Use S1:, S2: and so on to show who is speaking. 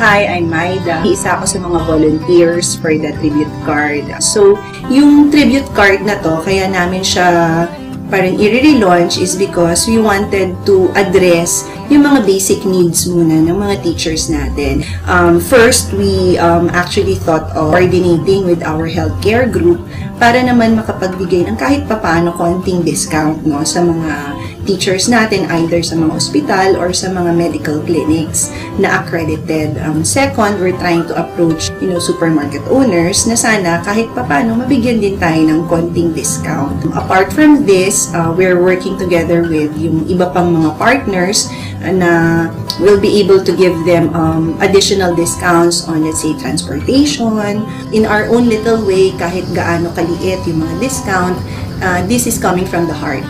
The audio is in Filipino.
S1: Hi, I'm Maida. Isa ako sa mga volunteers for the tribute card. So, yung tribute card na to, kaya namin siya parang i-relaunch is because we wanted to address yung mga basic needs muna ng mga teachers natin. First, we actually thought of coordinating with our healthcare group para naman makapagbigay ng kahit papaano konting discount, no, sa mga teachers natin, either sa mga ospital or sa mga medical clinics na accredited. Second, we're trying to approach, supermarket owners na sana kahit papaano mabigyan din tayo ng konting discount. Apart from this, we're working together with yung iba pang mga partners na will be able to give them additional discounts on, let's say, transportation. In our own little way, kahit gaano kaliit yung mga discount, this is coming from the heart.